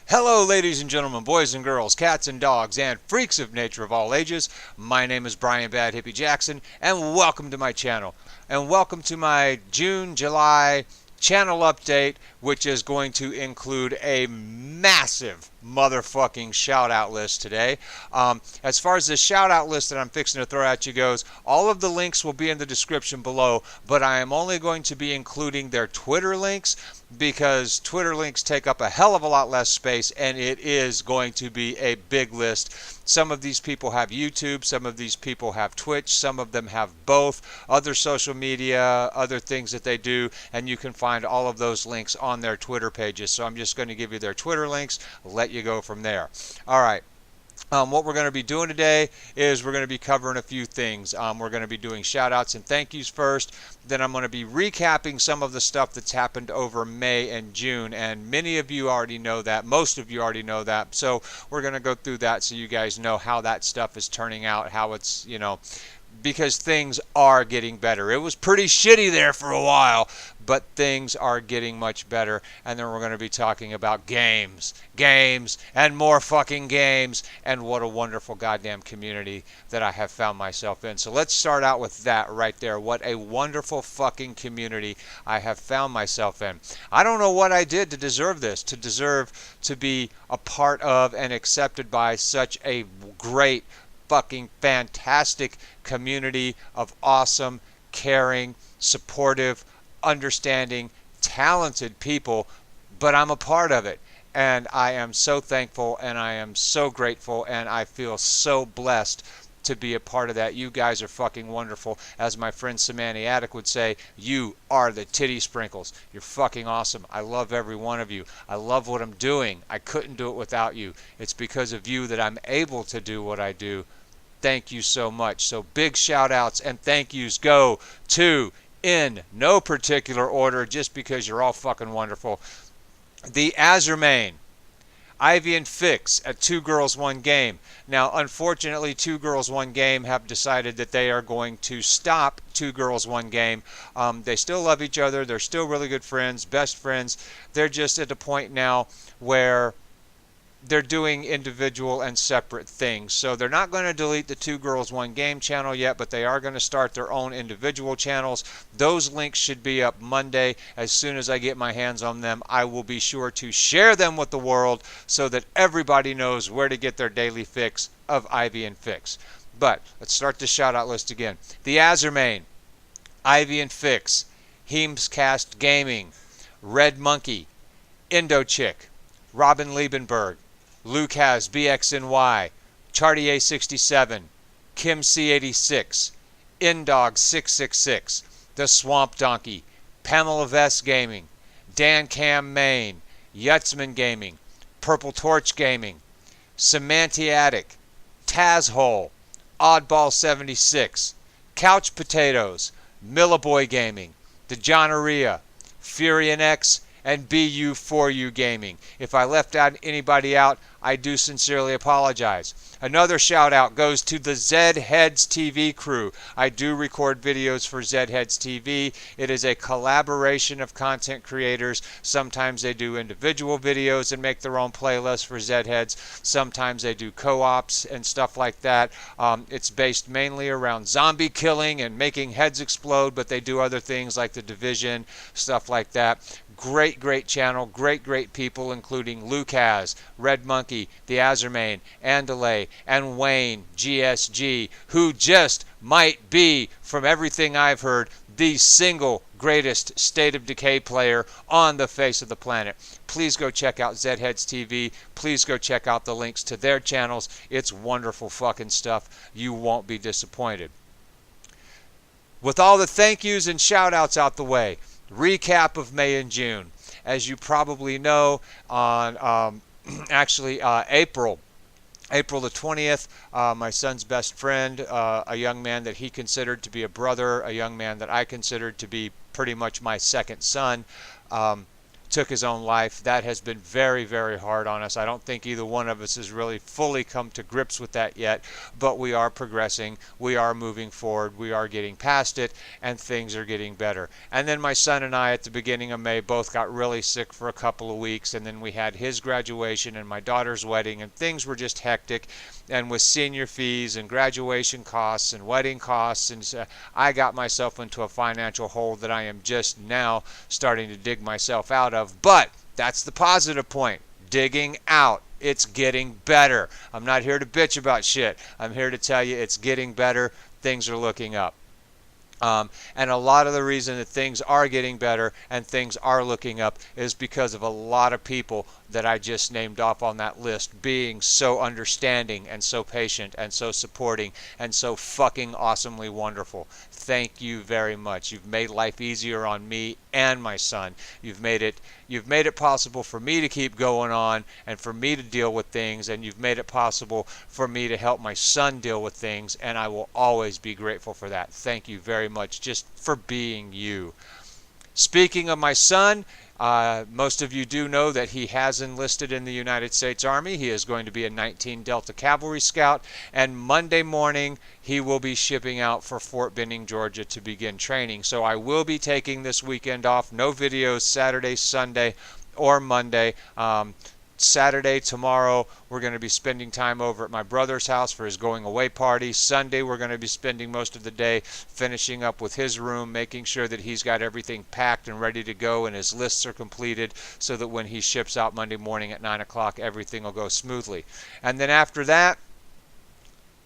Hello, ladies and gentlemen, boys and girls, cats and dogs, and freaks of nature of all ages. My name is Brian Bad Hippie Jackson, and welcome to my channel. And welcome to my June, July channel update, which is going to include a massive motherfucking shout out list today. As far as the shout out list that I'm fixing to throw at you goes, all of the links will be in the description below, but I am only going to be including their Twitter links because Twitter links take up a hell of a lot less space, and it is going to be a big list. Some of these people have YouTube, some of these people have Twitch, some of them have both, other social media, other things that they do, and you can find all of those links on their Twitter pages. So I'm just going to give you their Twitter links, let you go from there. All right. What we're going to be doing today is we're going to be covering a few things. We're going to be doing shout outs and thank yous first. Then I'm going to be recapping some of the stuff that's happened over May and June. And many of you already know that. Most of you already know that. So we're going to go through that so you guys know how that stuff is turning out, how it's, because things are getting better. It was pretty shitty there for a while, but things are getting much better. And then we're going to be talking about games, and more fucking games, and what a wonderful goddamn community that I have found myself in. So let's start out with that right there. What a wonderful fucking community I have found myself in. I don't know what I did to deserve this, to deserve to be a part of and accepted by such a great fucking fantastic community of awesome, caring, supportive, understanding, talented people, but I'm a part of it. And I am so thankful and I am so grateful and I feel so blessed to be a part of that. You guys are fucking wonderful. As my friend Samaniatic would say, you are the titty sprinkles. You're fucking awesome. I love every one of you. I love what I'm doing. I couldn't do it without you. It's because of you that I'm able to do what I do. Thank you so much. So big shout outs and thank yous go to, in no particular order, just because you're all fucking wonderful, the Azermane, Ivy and Fix at 2 Girls 1 Game. Now, unfortunately, 2 Girls 1 Game have decided that they are going to stop 2 Girls 1 Game. They still love each other. They're still really good friends, best friends. They're just at a point now where they're doing individual and separate things. So they're not going to delete the 2 Girls 1 Game channel yet, but they are going to start their own individual channels. Those links should be up Monday. As soon as I get my hands on them, I will be sure to share them with the world so that everybody knows where to get their daily fix of Ivy and Fix. But let's start the shout out list again. The Azermane, Ivy and Fix, Heemzcast Gaming, Red Monkey, Endo-Chick, Robyn Liebenberg, LuCazBXNY, Chartier67, KimC86, Indog666, The Swamp Dankey, Pamela Vess Gaming, DanCamMain, Yutzman Gaming, Purple Torch Gaming, Samaniatic, Tazwhole, Oddball76, Couch Potatoze, Millaboy Gaming, the Johnorrhea, FurionX, and BU4U Gaming. If I left out anybody out, I do sincerely apologize. Another shout out goes to the ZedHeadzTV crew. I do record videos for ZedHeadzTV. It is a collaboration of content creators. Sometimes they do individual videos and make their own playlists for ZedHeads. Sometimes they do co-ops and stuff like that. It's based mainly around zombie killing and making heads explode, but they do other things like the Division, stuff like that. Great channel, great people, including LuCaz, Red Monkey, the Azermane, Andalei, and WayneGSG, who just might be, from everything I've heard, the single greatest State of Decay player on the face of the planet. Please go check out ZedHeadzTV. Please go check out the links to their channels. It's wonderful fucking stuff. You won't be disappointed. With all the thank yous and shout outs out the way, recap of May and June. As you probably know, on April the 20th, my son's best friend, a young man that he considered to be a brother, a young man that I considered to be pretty much my second son, took his own life. That has been very, very hard on us. I don't think either one of us has really fully come to grips with that yet, but we are progressing. We are moving forward. We are getting past it, and things are getting better. And then my son and I, at the beginning of May, both got really sick for a couple of weeks, and then we had his graduation and my daughter's wedding, and things were just hectic. And with senior fees and graduation costs and wedding costs, and I got myself into a financial hole that I am just now starting to dig myself out of. But that's the positive point. Digging out. It's getting better. I'm not here to bitch about shit. I'm here to tell you it's getting better. Things are looking up. And a lot of the reason that things are getting better and things are looking up is because of a lot of people that I just named off on that list being so understanding and so patient and so supporting and so fucking awesomely wonderful. Thank you very much. You've made life easier on me and my son. You've made it possible for me to keep going on and for me to deal with things, and you've made it possible for me to help my son deal with things, and I will always be grateful for that. Thank you very much just for being you. Speaking of my son, most of you do know that he has enlisted in the United States Army. He is going to be a 19 Delta Cavalry Scout, and Monday morning he will be shipping out for Fort Benning, Georgia to begin training. So I will be taking this weekend off. No videos Saturday, Sunday, or Monday. Saturday, tomorrow, we're going to be spending time over at my brother's house for his going away party. Sunday, we're going to be spending most of the day finishing up with his room, making sure that he's got everything packed and ready to go and his lists are completed so that when he ships out Monday morning at 9 o'clock, everything will go smoothly. And then after that,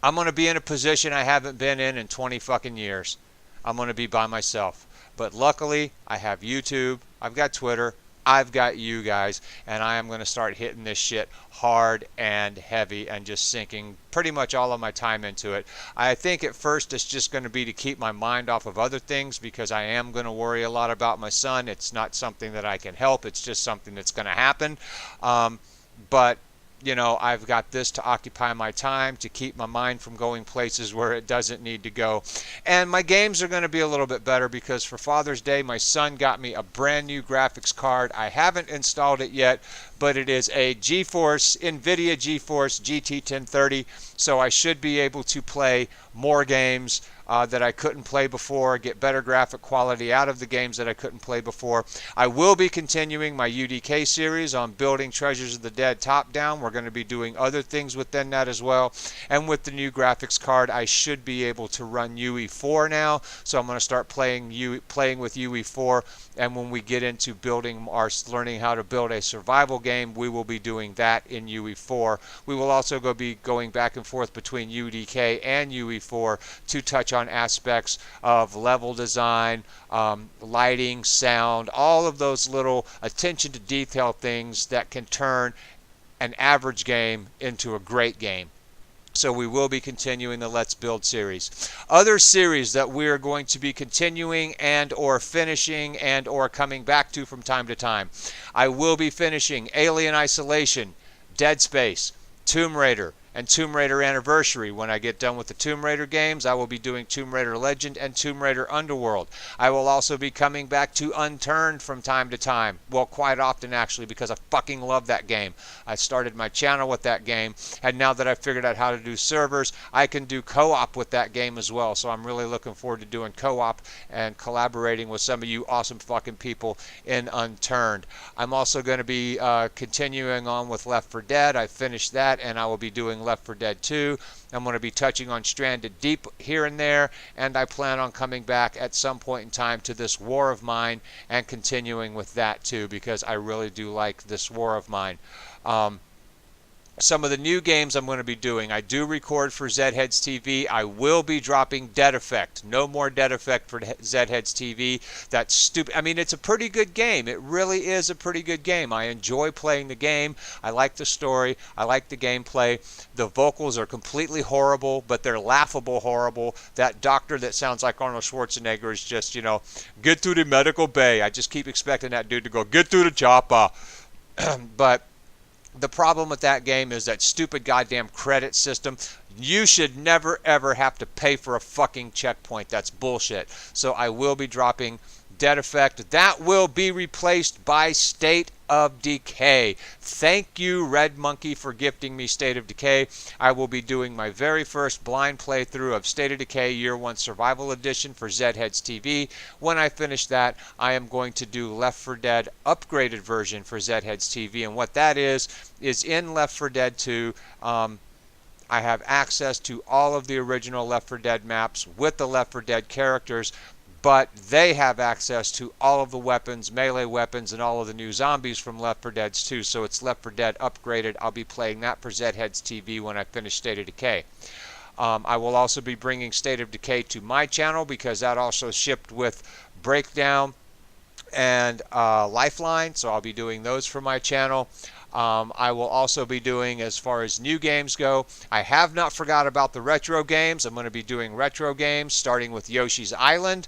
I'm going to be in a position I haven't been in 20 fucking years. I'm going to be by myself. But luckily, I have YouTube, I've got Twitter, I've got you guys, and I am going to start hitting this shit hard and heavy and just sinking pretty much all of my time into it. I think at first it's just going to be to keep my mind off of other things because I am going to worry a lot about my son. It's not something that I can help. It's just something that's going to happen. But you know, I've got this to occupy my time, to keep my mind from going places where it doesn't need to go. And my games are going to be a little bit better because for Father's Day, my son got me a brand new graphics card. I haven't installed it yet, but it is a NVIDIA GeForce GT 1030, so I should be able to play more games that I couldn't play before, get better graphic quality out of the games that I couldn't play before. I will be continuing my UDK series on building Treasures of the Dead top-down. We're going to be doing other things within that as well. And with the new graphics card, I should be able to run UE4 now. So I'm going to start playing with UE4. And when we get into learning how to build a survival game, we will be doing that in UE4. We will also be going back and forth between UDK and UE4 to touch on aspects of level design, lighting, sound, all of those little attention to detail things that can turn an average game into a great game. So we will be continuing the Let's Build series. Other series that we are going to be continuing and or finishing and or coming back to from time to time. I will be finishing Alien Isolation, Dead Space, Tomb Raider, and Tomb Raider Anniversary. When I get done with the Tomb Raider games, I will be doing Tomb Raider Legend and Tomb Raider Underworld. I will also be coming back to Unturned from time to time. Well, quite often actually, because I fucking love that game. I started my channel with that game, and now that I've figured out how to do servers, I can do co-op with that game as well. So I'm really looking forward to doing co-op and collaborating with some of you awesome fucking people in Unturned. I'm also going to be continuing on with Left 4 Dead. I finished that, and I will be doing Left 4 Dead 2. I'm going to be touching on Stranded Deep here and there, and I plan on coming back at some point in time to this war of mine and continuing with that too, because I really do like this war of mine. Some of the new games I'm going to be doing. I do record for ZedHeadzTV. I will be dropping Dead Effect. No more Dead Effect for ZedHeadzTV. That's stupid. I mean, it's a pretty good game. It really is a pretty good game. I enjoy playing the game. I like the story. I like the gameplay. The vocals are completely horrible, but they're laughable horrible. That doctor that sounds like Arnold Schwarzenegger is just, you know, get through the medical bay. I just keep expecting that dude to go, get through the chopper. But the problem with that game is that stupid goddamn credit system. You should never ever have to pay for a fucking checkpoint. That's bullshit. So I will be dropping Dead Effect. That will be replaced by State of Decay. Thank you, Red Monkey, for gifting me State of Decay. I will be doing my very first blind playthrough of State of Decay Year 1 Survival Edition for ZedHeadzTV. When I finish that, I am going to do Left 4 Dead upgraded version for ZedHeadzTV. And what that is in Left 4 Dead 2, I have access to all of the original Left 4 Dead maps with the Left 4 Dead characters, but they have access to all of the weapons, melee weapons, and all of the new zombies from Left 4 Dead 2. So it's Left 4 Dead upgraded. I'll be playing that for ZedHeadzTV when I finish State of Decay. I will also be bringing State of Decay to my channel because that also shipped with Breakdown and Lifeline, so I'll be doing those for my channel. I will also be doing, as far as new games go, I have not forgot about the retro games. I'm going to be doing retro games, starting with Yoshi's Island.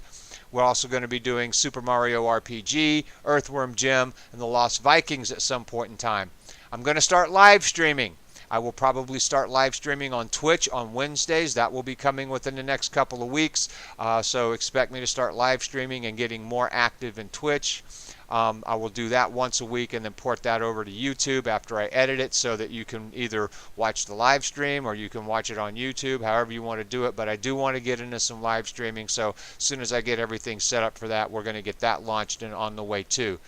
We're also going to be doing Super Mario RPG, Earthworm Jim, and the Lost Vikings at some point in time. I'm going to start live streaming. I will probably start live streaming on Twitch on Wednesdays. That will be coming within the next couple of weeks. So expect me to start live streaming and getting more active in Twitch. I will do that once a week and then port that over to YouTube after I edit it so that you can either watch the live stream or you can watch it on YouTube, however you want to do it. But I do want to get into some live streaming, so as soon as I get everything set up for that, we're going to get that launched and on the way too.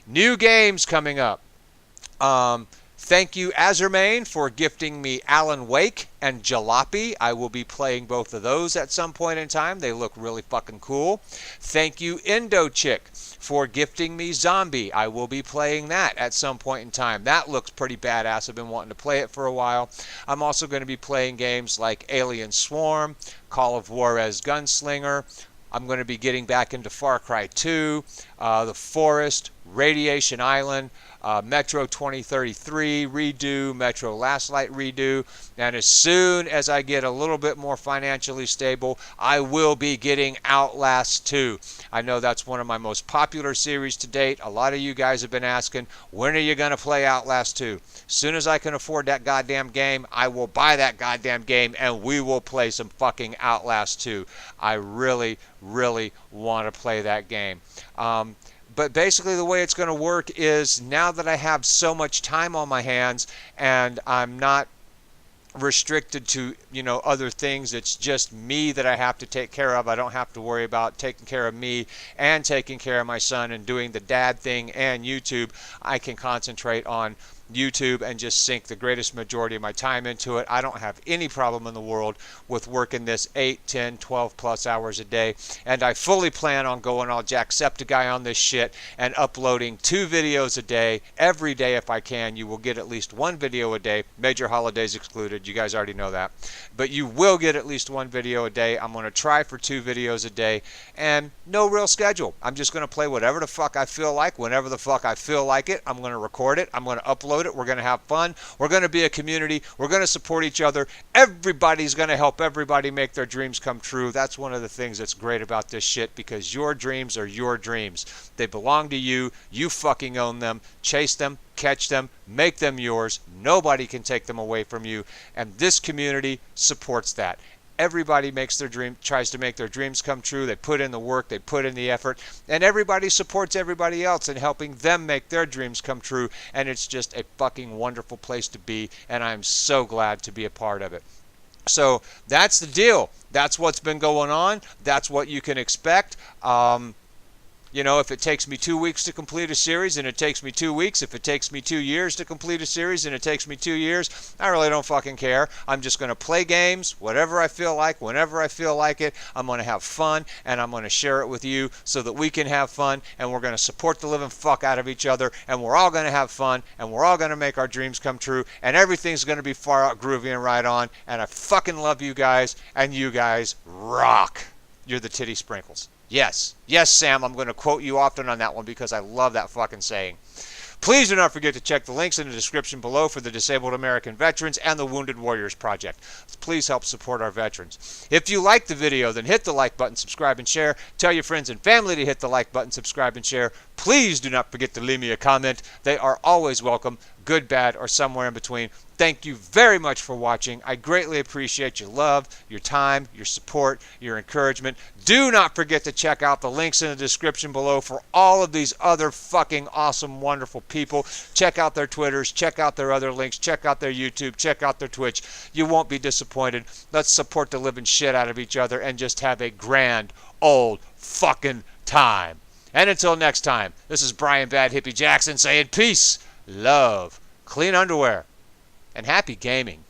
New games coming up. Thank you, Azermane, for gifting me Alan Wake and Jalopy. I will be playing both of those at some point in time. They look really fucking cool. Thank you, Endo-Chick, for gifting me Zombie. I will be playing that at some point in time. That looks pretty badass. I've been wanting to play it for a while. I'm also going to be playing games like Alien Swarm, Call of Juarez Gunslinger. I'm going to be getting back into Far Cry 2, The Forest, Radiation Island, Metro 2033 redo, Metro Last Light redo, and as soon as I get a little bit more financially stable, I will be getting Outlast 2. I know that's one of my most popular series to date. A lot of you guys have been asking, when are you going to play Outlast 2? As soon as I can afford that goddamn game, I will buy that goddamn game and we will play some fucking Outlast 2. I really, really want to play that game. But basically the way it's going to work is, now that I have so much time on my hands and I'm not restricted to, you know, other things, it's just me that I have to take care of. I don't have to worry about taking care of me and taking care of my son and doing the dad thing and YouTube. I can concentrate on YouTube and just sink the greatest majority of my time into it. I don't have any problem in the world with working this 8, 10, 12 plus hours a day, and I fully plan on going all Jacksepticeye on this shit and uploading 2 videos a day every day if I can. You will get at least 1 video a day, major holidays excluded. You guys already know that, but you will get at least 1 video a day. I'm going to try for 2 videos a day, and no real schedule. I'm just going to play whatever the fuck I feel like, whenever the fuck I feel like it. I'm going to record it. I'm going to upload it. We're going to have fun. We're going to be a community. We're going to support each other. Everybody's going to help everybody make their dreams come true. That's one of the things that's great about this shit, because your dreams are your dreams. They belong to you. You fucking own them. Chase them, catch them, make them yours. Nobody can take them away from you, and this community supports that. Everybody tries to make their dreams come true. They put in the work, they put in the effort, and everybody supports everybody else in helping them make their dreams come true. And it's just a fucking wonderful place to be, and I'm so glad to be a part of it. So that's the deal. That's what's been going on. That's what you can expect. You know, if it takes me 2 weeks to complete a series, and it takes me 2 weeks. If it takes me 2 years to complete a series, and it takes me 2 years, I really don't fucking care. I'm just going to play games, whatever I feel like, whenever I feel like it. I'm going to have fun, and I'm going to share it with you so that we can have fun, and we're going to support the living fuck out of each other, and we're all going to have fun, and we're all going to make our dreams come true, and everything's going to be far out groovy and right on, and I fucking love you guys, and you guys rock. You're the titty sprinkles. Yes. Yes, Sam, I'm going to quote you often on that one because I love that fucking saying. Please do not forget to check the links in the description below for the Disabled American Veterans and the Wounded Warriors Project. Please help support our veterans. If you liked the video, then hit the like button, subscribe, and share. Tell your friends and family to hit the like button, subscribe, and share. Please do not forget to leave me a comment. They are always welcome. good, bad, or somewhere in between. Thank you very much for watching. I greatly appreciate your love, your time, your support, your encouragement. Do not forget to check out the links in the description below for all of these other fucking awesome, wonderful people. Check out their Twitters, check out their other links, check out their YouTube, check out their Twitch. You won't be disappointed. Let's support the living shit out of each other and just have a grand old fucking time. And until next time, this is Brian Bad Hippie Jackson saying peace, love, clean underwear, and happy gaming.